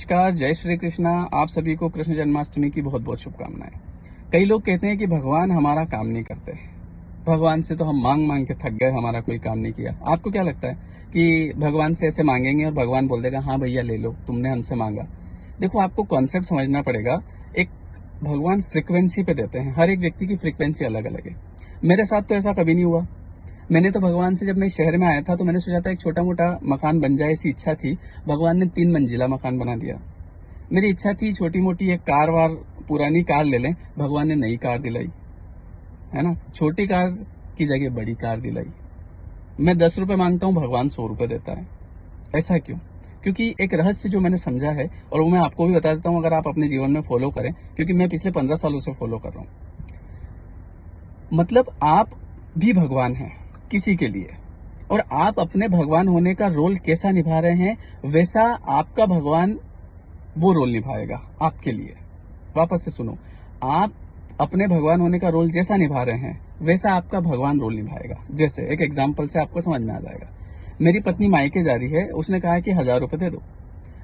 नमस्कार, जय श्री कृष्णा। आप सभी को कृष्ण जन्माष्टमी की बहुत बहुत शुभकामनाएं। कई लोग कहते हैं कि भगवान हमारा काम नहीं करते। भगवान से तो हम मांग मांग के थक गए, हमारा कोई काम नहीं किया। आपको क्या लगता है कि भगवान से ऐसे मांगेंगे और भगवान बोल देगा हाँ भैया ले लो, तुमने हमसे मांगा? देखो, आपको कॉन्सेप्ट समझना पड़ेगा। एक भगवान फ्रिक्वेंसी पे देते हैं, हर एक व्यक्ति की फ्रिक्वेंसी अलग अलग है। मेरे साथ तो ऐसा कभी नहीं हुआ। मैंने तो भगवान से, जब मैं शहर में आया था तो मैंने सोचा था एक छोटा मोटा मकान बन जाए, ऐसी इच्छा थी। भगवान ने 3 मंजिला मकान बना दिया। मेरी इच्छा थी छोटी मोटी एक कार वार, पुरानी कार ले लें। भगवान ने नई कार दिलाई, है ना। छोटी कार की जगह बड़ी कार दिलाई। मैं 10 रुपए मांगता हूँ, भगवान 100 रुपए देता है। ऐसा क्यों? क्योंकि एक रहस्य जो मैंने समझा है, और वो मैं आपको भी बता देता हूँ, अगर आप अपने जीवन में फॉलो करें, क्योंकि मैं पिछले 15 सालों से फॉलो कर रहा हूँ। मतलब आप भी भगवान हैं किसी के लिए, और आप अपने भगवान होने का रोल कैसा निभा रहे हैं, वैसा आपका भगवान वो रोल निभाएगा आपके लिए। वापस से सुनो, आप अपने भगवान होने का रोल जैसा निभा रहे हैं, वैसा आपका भगवान रोल निभाएगा। जैसे एक एग्जाम्पल से आपको समझ में आ जाएगा। मेरी पत्नी मायके जा रही है, उसने कहा कि 1000 रुपए दे दो।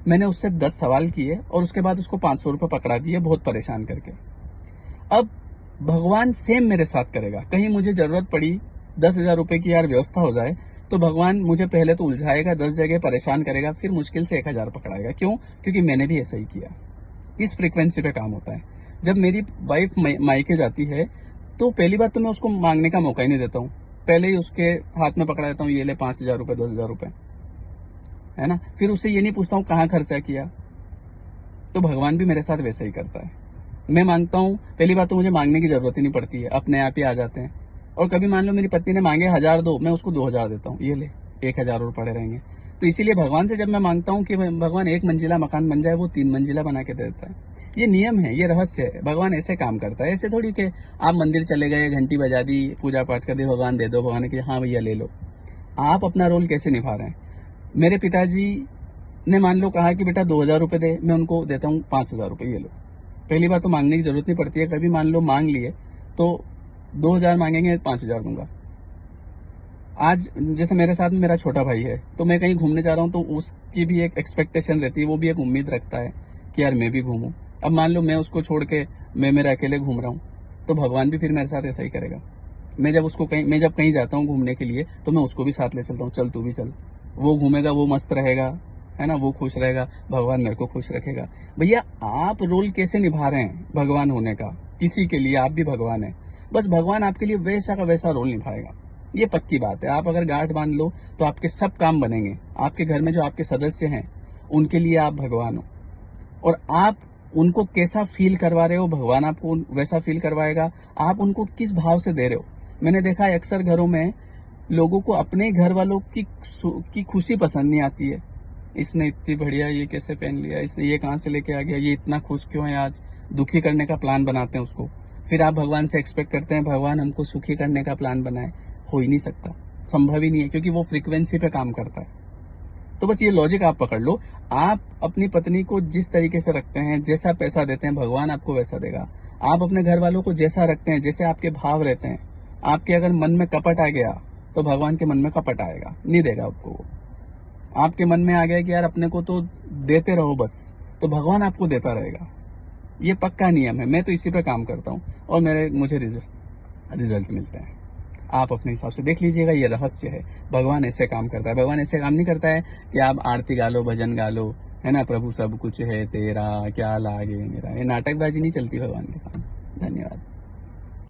मैंने उससे 10 सवाल किए और उसके बाद उसको 500 रुपए पकड़ा दिए, बहुत परेशान करके। अब भगवान सेम मेरे साथ करेगा। कहीं मुझे जरूरत पड़ी 10,000 रुपए की यार व्यवस्था हो जाए, तो भगवान मुझे पहले तो उलझाएगा, 10 जगह परेशान करेगा, फिर मुश्किल से 1000 पकड़ाएगा। क्यों? क्योंकि मैंने भी ऐसा ही किया। इस फ्रीक्वेंसी पे काम होता है। जब मेरी वाइफ मायके जाती है, तो पहली बात तो मैं उसको मांगने का मौका ही नहीं देता हूँ। पहले ही उसके हाथ में पकड़ा देता हूँ, ये ले 5,000 रुपए, 10,000 रुपए, है ना। फिर उससे ये नहीं पूछता हूँ कहाँ खर्चा किया। तो भगवान भी मेरे साथ वैसा ही करता है। मैं मांगता हूँ, पहली बात तो मुझे मांगने की जरूरत ही नहीं पड़ती है, अपने आप ही आ जाते हैं। और कभी मान लो मेरी पत्नी ने मांगे 1000 दो, मैं उसको 2000 देता हूँ, ये ले 1000 और पड़े रहेंगे। तो इसीलिए भगवान से जब मैं मांगता हूँ कि भगवान 1 मंजिला मकान बन जाए, वो 3 मंजिला बना के दे देता है। ये नियम है, ये रहस्य है। भगवान ऐसे काम करता है। ऐसे थोड़ी कि आप मंदिर चले गए, घंटी बजा दी, पूजा पाठ कर दी, भगवान दे दो, भगवान के हाँ भैया ले लो। आप अपना रोल कैसे निभा रहे हैं? मेरे पिताजी ने मान लो कहा कि बेटा 2000 रुपए दे, मैं उनको देता हूँ 5000 रुपए, ये लो। पहली बात तो मांगने की जरूरत नहीं पड़ती है। कभी मान लो मांग लिए तो 2000 मांगेंगे, 5000 दूंगा। आज जैसे मेरे साथ मेरा छोटा भाई है, तो मैं कहीं घूमने जा रहा हूँ तो उसकी भी एक एक्सपेक्टेशन रहती है, वो भी एक उम्मीद रखता है कि यार मैं भी घूमूं। अब मान लो मैं उसको छोड़ के मैं मेरे अकेले घूम रहा हूँ, तो भगवान भी फिर मेरे साथ ऐसा ही करेगा। मैं जब कहीं जाता हूँ घूमने के लिए, तो मैं उसको भी साथ ले चलता हूँ, चल तू भी चल। वो घूमेगा, वो मस्त रहेगा, है ना, वो खुश रहेगा, भगवान मेरे को खुश रखेगा। भैया, आप रोल कैसे निभा रहे हैं भगवान होने का? किसी के लिए आप भी भगवान हैं। बस भगवान आपके लिए वैसा का वैसा रोल निभाएगा। ये पक्की बात है। आप अगर गांठ बांध लो तो आपके सब काम बनेंगे। आपके घर में जो आपके सदस्य हैं, उनके लिए आप भगवान हो, और आप उनको कैसा फील करवा रहे हो, भगवान आपको वैसा फील करवाएगा। आप उनको किस भाव से दे रहे हो। मैंने देखा है अक्सर घरों में लोगों को अपने घर वालों की खुशी पसंद नहीं आती है। इसने इतनी बढ़िया ये कैसे पहन लिया, इसने ये कहाँ से लेके आ गया, ये इतना खुश क्यों है आज। दुखी करने का प्लान बनाते हैं उसको। फिर आप भगवान से एक्सपेक्ट करते हैं भगवान हमको सुखी करने का प्लान बनाए। हो ही नहीं सकता, संभव ही नहीं है, क्योंकि वो फ्रीक्वेंसी पे काम करता है। तो बस ये लॉजिक आप पकड़ लो। आप अपनी पत्नी को जिस तरीके से रखते हैं, जैसा पैसा देते हैं, भगवान आपको वैसा देगा। आप अपने घर वालों को जैसा रखते हैं, जैसे आपके भाव रहते हैं, आपके अगर मन में कपट आ गया तो भगवान के मन में कपट आएगा, नहीं देगा आपको वो। आपके मन में आ गया कि यार अपने को तो देते रहो बस, तो भगवान आपको देता रहेगा। ये पक्का नियम है। मैं तो इसी पे काम करता हूँ और मुझे रिजल्ट मिलते हैं। आप अपने हिसाब से देख लीजिएगा, ये रहस्य है। भगवान ऐसे काम करता है। भगवान ऐसे काम नहीं करता है कि आप आरती गा लो, भजन गा लो, है ना, प्रभु सब कुछ है तेरा क्या लागे मेरा। ये नाटकबाजी नहीं चलती भगवान के सामने। धन्यवाद।